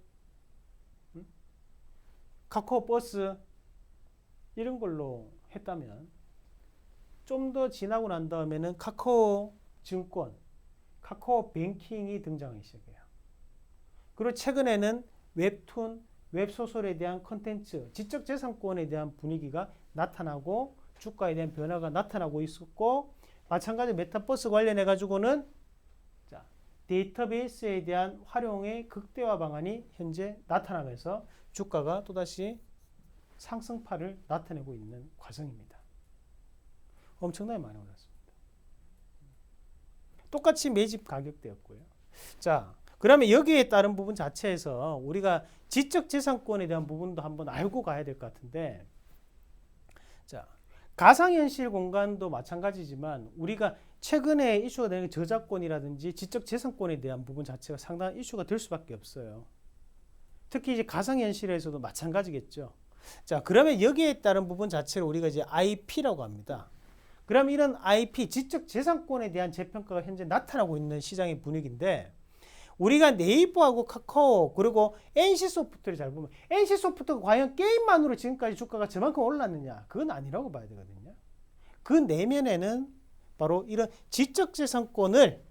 카카오 버스 이런 걸로 했다면 좀 더 지나고 난 다음에는 카카오 증권, 카카오 뱅킹이 등장하기 시작해요. 그리고 최근에는 웹툰, 웹소설에 대한 컨텐츠, 지적재산권에 대한 분위기가 나타나고 주가에 대한 변화가 나타나고 있었고, 마찬가지로 메타버스 관련해 가지고는 데이터베이스에 대한 활용의 극대화 방안이 현재 나타나면서 주가가 또다시 상승파를 나타내고 있는 과정입니다. 엄청나게 많이 올랐습니다. 똑같이 매집 가격대였고요. 자, 그러면 여기에 따른 부분 자체에서 우리가 지적재산권에 대한 부분도 한번 알고 가야 될 것 같은데, 자, 가상현실 공간도 마찬가지지만 우리가 최근에 이슈가 되는 저작권이라든지 지적재산권에 대한 부분 자체가 상당한 이슈가 될 수밖에 없어요. 특히 이제 가상현실에서도 마찬가지겠죠. 자, 그러면 여기에 따른 부분 자체를 우리가 이제 IP라고 합니다. 그럼 이런 IP, 지적재산권에 대한 재평가가 현재 나타나고 있는 시장의 분위기인데, 우리가 네이버하고 카카오 그리고 NC소프트를 잘 보면 NC소프트가 과연 게임만으로 지금까지 주가가 저만큼 올랐느냐? 그건 아니라고 봐야 되거든요. 그 내면에는 바로 이런 지적재산권을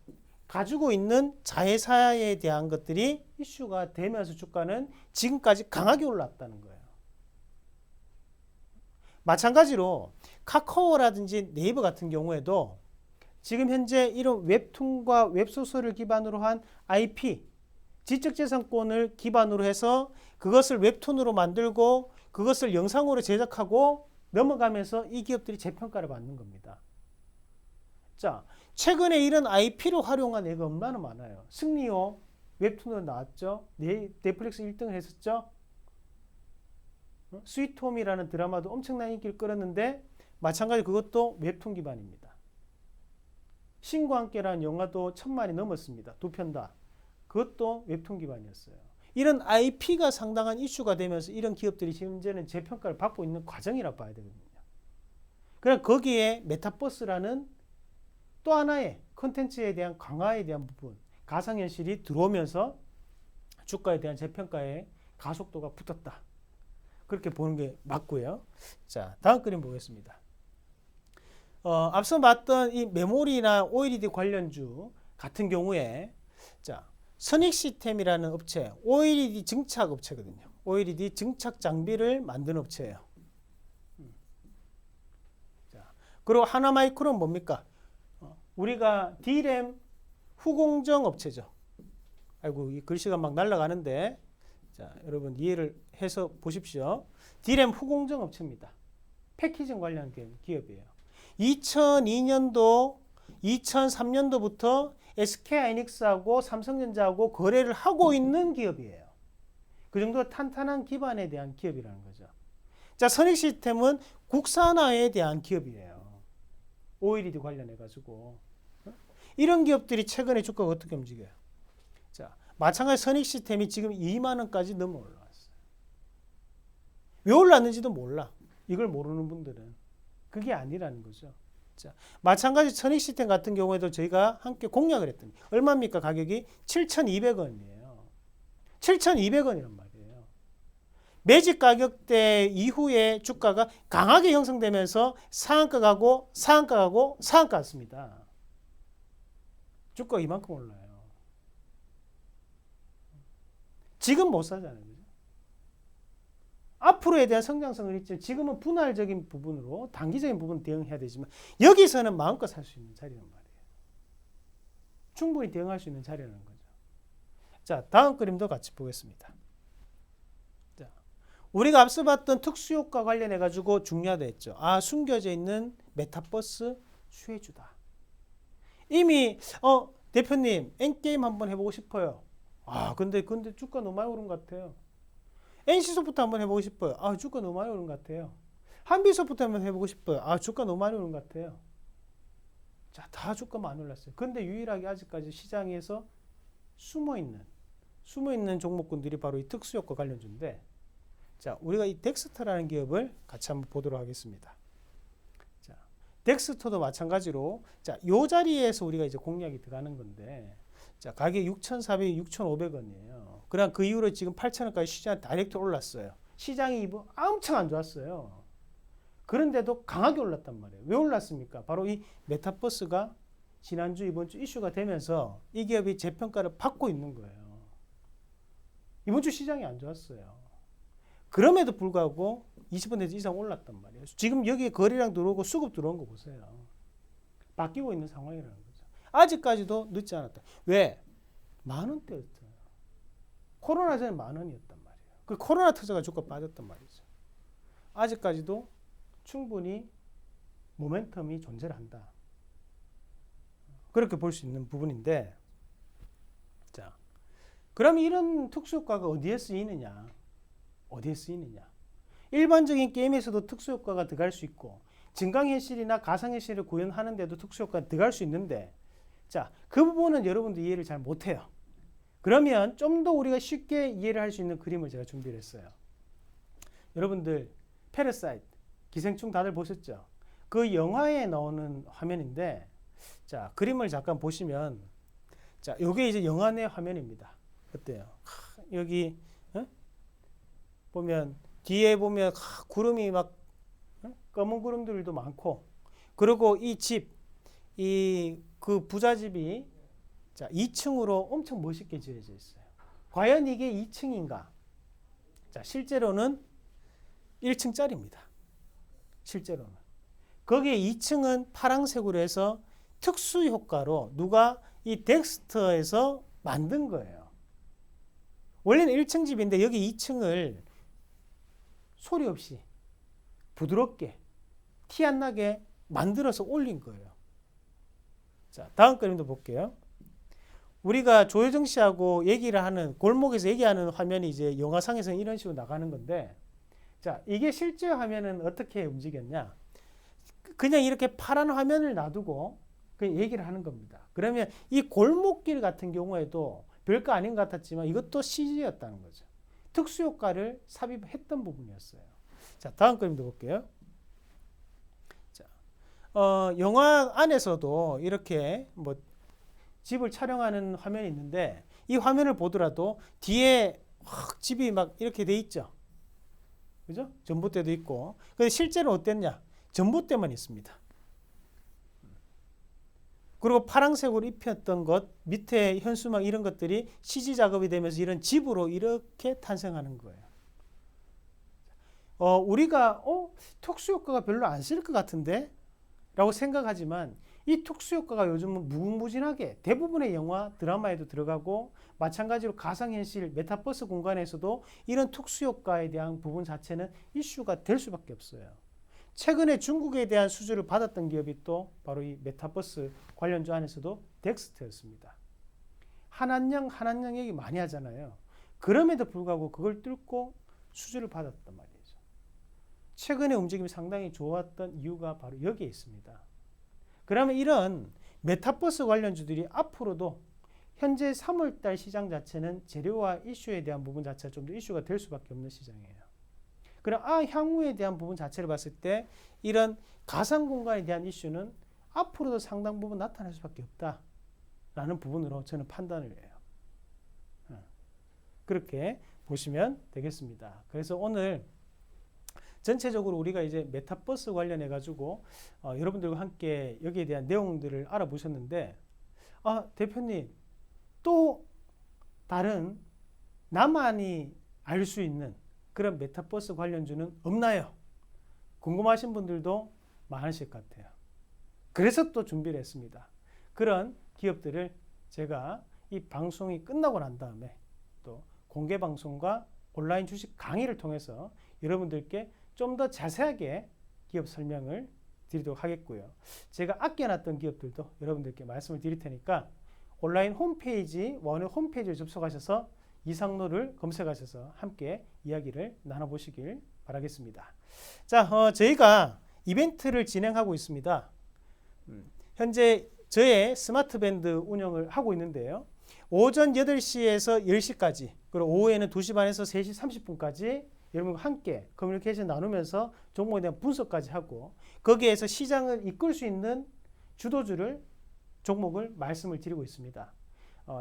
가지고 있는 자회사에 대한 것들이 이슈가 되면서 주가는 지금까지 강하게 올랐다는 거예요. 마찬가지로 카카오라든지 네이버 같은 경우에도 지금 현재 이런 웹툰과 웹소설을 기반으로 한 IP, 지적재산권을 기반으로 해서 그것을 웹툰으로 만들고 그것을 영상으로 제작하고 넘어가면서 이 기업들이 재평가를 받는 겁니다. 자, 최근에 이런 IP를 활용한 애가 얼마나 많아요. 승리호 웹툰으로 나왔죠. 넷플릭스 1등을 했었죠. 스위트홈이라는 드라마도 엄청난 인기를 끌었는데 마찬가지로 그것도 웹툰 기반입니다. 신과 함께라는 영화도 1000만이 넘었습니다. 2편 다. 그것도 웹툰 기반이었어요. 이런 IP가 상당한 이슈가 되면서 이런 기업들이 현재는 재평가를 받고 있는 과정이라고 봐야 되거든요. 그럼 거기에 메타버스라는 또 하나의 컨텐츠에 대한 강화에 대한 부분, 가상현실이 들어오면서 주가에 대한 재평가에 가속도가 붙었다. 그렇게 보는 게 맞고요. 자, 다음 그림 보겠습니다. 앞서 봤던 이 메모리나 OLED 관련주 같은 경우에, 자, 선익시스템이라는 업체, OLED 증착 업체거든요. OLED 증착 장비를 만드는 업체예요. 자, 그리고 하나마이크로는 뭡니까? 우리가 D램 후공정 업체죠. 아이고, 이 글씨가 막 날아가는데, 자, 여러분 이해를 해서 보십시오. D램 후공정 업체입니다. 패키징 관련 기업이에요. 2002년도, 2003년도부터 SK하이닉스하고 삼성전자하고 거래를 하고 있는 기업이에요. 그 정도 탄탄한 기반에 대한 기업이라는 거죠. 자, 선익시스템은 국산화에 대한 기업이에요. OLED 관련해가지고. 이런 기업들이 최근에 주가가 어떻게 움직여요? 자, 마찬가지 선익시스템이 지금 2만 원까지 넘어 올라왔어요. 왜 올랐는지도 몰라. 이걸 모르는 분들은. 그게 아니라는 거죠. 자, 마찬가지 선익시스템 같은 경우에도 저희가 함께 공략을 했더니 얼마입니까? 가격이 7,200원이에요. 7,200원이란 말이에요. 매집 가격대 이후에 주가가 강하게 형성되면서 상한가 가고 상한가 가고 상한가 갔습니다. 주가가 이만큼 올라요. 지금 못 사잖아요. 앞으로에 대한 성장성은 있지만 지금은 분할적인 부분으로 단기적인 부분 대응해야 되지만 여기서는 마음껏 살 수 있는 자리란 말이에요. 충분히 대응할 수 있는 자리라는 거죠. 자, 다음 그림도 같이 보겠습니다. 자, 우리가 앞서 봤던 특수효과 관련해 가지고 중요하다 했죠. 아, 숨겨져 있는 메타버스 수혜주다. 이미 대표님 엔게임 한번 해보고 싶어요. 아, 근데 주가 너무 많이 오른 것 같아요. NC소프트 한번 해보고 싶어요. 아, 주가 너무 많이 오른 것 같아요. 한비소프트 한번 해보고 싶어요. 아, 주가 너무 많이 오른 것 같아요. 자, 다 주가 많이 올랐어요. 근데 유일하게 아직까지 시장에서 숨어있는 종목군들이 바로 이 특수효과 관련주인데, 자, 우리가 이 덱스터라는 기업을 같이 한번 보도록 하겠습니다. 자, 덱스터도 마찬가지로 자, 요 자리에서 우리가 이제 공략이 들어가는 건데 자, 가격 6,400, 6,500원이에요. 그럼 그 이후로 지금 8,000원까지 시장 다이렉트 올랐어요. 시장이 엄청 안 좋았어요. 그런데도 강하게 올랐단 말이에요. 왜 올랐습니까? 바로 이 메타버스가 지난주 이번 주 이슈가 되면서 이 기업이 재평가를 받고 있는 거예요. 이번 주 시장이 안 좋았어요. 그럼에도 불구하고 20% 이상 올랐단 말이에요. 지금 여기에 거래량 들어오고 수급 들어온 거 보세요. 바뀌고 있는 상황이라는 거죠. 아직까지도 늦지 않았다. 왜? 10,000원대였어요. 코로나 전에 10,000원이었단 말이에요. 그 코로나 터져가 주가 빠졌단 말이죠. 아직까지도 충분히 모멘텀이 존재를 한다. 그렇게 볼 수 있는 부분인데, 자, 그럼 이런 특수효과가 어디에 쓰이느냐? 어디에 쓰이느냐? 일반적인 게임에서도 특수효과가 들어갈 수 있고, 증강현실이나 가상현실을 구현하는 데도 특수효과가 들어갈 수 있는데, 자, 그 부분은 여러분들 이해를 잘 못해요. 그러면 좀 더 우리가 쉽게 이해를 할 수 있는 그림을 제가 준비를 했어요. 여러분들, 패러사이트, 기생충 다들 보셨죠? 그 영화에 나오는 화면인데, 자, 그림을 잠깐 보시면, 자, 요게 이제 영화 내 화면입니다. 어때요? 여기, 보면, 뒤에 보면, 구름이 막, 검은 구름들도 많고, 그리고 이 집, 그 부잣집이, 자, 2층으로 엄청 멋있게 지어져 있어요. 과연 이게 2층인가? 자, 실제로는 1층짜리입니다. 실제로는. 거기에 2층은 파란색으로 해서 특수 효과로 누가 이 덱스터에서 만든 거예요. 원래는 1층 집인데 여기 2층을 소리 없이 부드럽게 티 안 나게 만들어서 올린 거예요. 자, 다음 그림도 볼게요. 우리가 조효정 씨하고 얘기를 하는 골목에서 얘기하는 화면이 이제 영화상에서는 이런 식으로 나가는 건데, 자, 이게 실제 화면은 어떻게 움직였냐? 그냥 이렇게 파란 화면을 놔두고 그냥 얘기를 하는 겁니다. 그러면 이 골목길 같은 경우에도 별거 아닌 것 같았지만 이것도 CG였다는 거죠. 특수효과를 삽입했던 부분이었어요. 자, 다음 그림도 볼게요. 자, 영화 안에서도 이렇게 뭐 집을 촬영하는 화면이 있는데 이 화면을 보더라도 뒤에 집이 막 이렇게 돼 있죠. 그죠? 전봇대도 있고. 근데 실제로 어땠냐? 전봇대만 있습니다. 그리고 파란색으로 입혔던 것, 밑에 현수막 이런 것들이 CG 작업이 되면서 이런 집으로 이렇게 탄생하는 거예요. 우리가 특수효과가 별로 안 쓸 것 같은데? 라고 생각하지만 이 특수효과가 요즘은 무궁무진하게 대부분의 영화, 드라마에도 들어가고 마찬가지로 가상현실, 메타버스 공간에서도 이런 특수효과에 대한 부분 자체는 이슈가 될 수밖에 없어요. 최근에 중국에 대한 수주를 받았던 기업이 또 바로 이 메타버스 관련주 안에서도 덱스터였습니다. 한한령 얘기 많이 하잖아요. 그럼에도 불구하고 그걸 뚫고 수주를 받았단 말이죠. 최근에 움직임이 상당히 좋았던 이유가 바로 여기에 있습니다. 그러면 이런 메타버스 관련주들이 앞으로도 현재 3월달 시장 자체는 재료와 이슈에 대한 부분 자체가 좀 더 이슈가 될 수밖에 없는 시장이에요. 그럼 향후에 대한 부분 자체를 봤을 때 이런 가상 공간에 대한 이슈는 앞으로도 상당 부분 나타날 수밖에 없다라는 부분으로 저는 판단을 해요. 그렇게 보시면 되겠습니다. 그래서 오늘 전체적으로 우리가 이제 메타버스 관련해 가지고 여러분들과 함께 여기에 대한 내용들을 알아보셨는데, 대표님 또 다른 나만이 알 수 있는 그런 메타버스 관련주는 없나요? 궁금하신 분들도 많으실 것 같아요. 그래서 또 준비를 했습니다. 그런 기업들을 제가 이 방송이 끝나고 난 다음에 또 공개 방송과 온라인 주식 강의를 통해서 여러분들께 좀 더 자세하게 기업 설명을 드리도록 하겠고요. 제가 아껴놨던 기업들도 여러분들께 말씀을 드릴 테니까 온라인 홈페이지, 원의 홈페이지를 접속하셔서 이상로를 검색하셔서 함께 이야기를 나눠보시길 바라겠습니다. 자, 저희가 이벤트를 진행하고 있습니다. 현재 저의 스마트 밴드 운영을 하고 있는데요. 오전 8시에서 10시까지 그리고 오후에는 2시 반에서 3시 30분까지 여러분과 함께 커뮤니케이션 나누면서 종목에 대한 분석까지 하고 거기에서 시장을 이끌 수 있는 주도주를 종목을 말씀을 드리고 있습니다.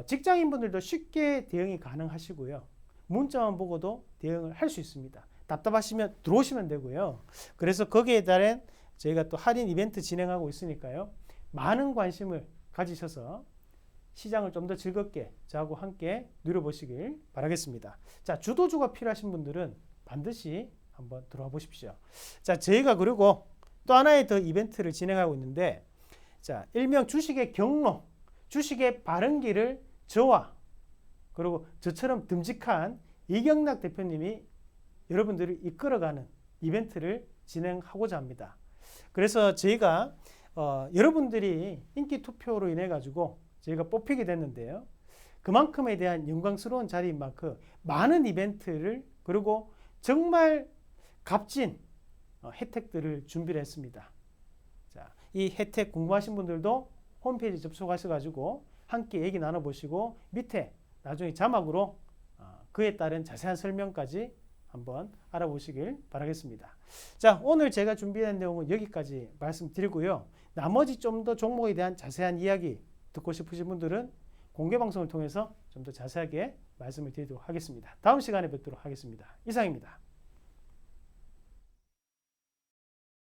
직장인분들도 쉽게 대응이 가능하시고요. 문자만 보고도 대응을 할 수 있습니다. 답답하시면 들어오시면 되고요. 그래서 거기에 따른 저희가 또 할인 이벤트 진행하고 있으니까요. 많은 관심을 가지셔서 시장을 좀 더 즐겁게 저하고 함께 누려보시길 바라겠습니다. 자, 주도주가 필요하신 분들은 반드시 한번 들어와 보십시오. 자, 저희가 그리고 또 하나의 더 이벤트를 진행하고 있는데, 자, 일명 주식의 경로, 주식의 바른 길을 저와 그리고 저처럼 듬직한 이경락 대표님이 여러분들을 이끌어가는 이벤트를 진행하고자 합니다. 그래서 저희가 여러분들이 인기 투표로 인해 가지고 저희가 뽑히게 됐는데요. 그만큼에 대한 영광스러운 자리인 만큼 많은 이벤트를 그리고 정말 값진 혜택들을 준비를 했습니다. 자, 이 혜택 궁금하신 분들도 홈페이지 접속하셔가지고 함께 얘기 나눠보시고 밑에 나중에 자막으로 그에 따른 자세한 설명까지 한번 알아보시길 바라겠습니다. 자, 오늘 제가 준비한 내용은 여기까지 말씀드리고요. 나머지 좀 더 종목에 대한 자세한 이야기 듣고 싶으신 분들은 공개 방송을 통해서 좀 더 자세하게 말씀을 드리도록 하겠습니다. 다음 시간에 뵙도록 하겠습니다. 이상입니다.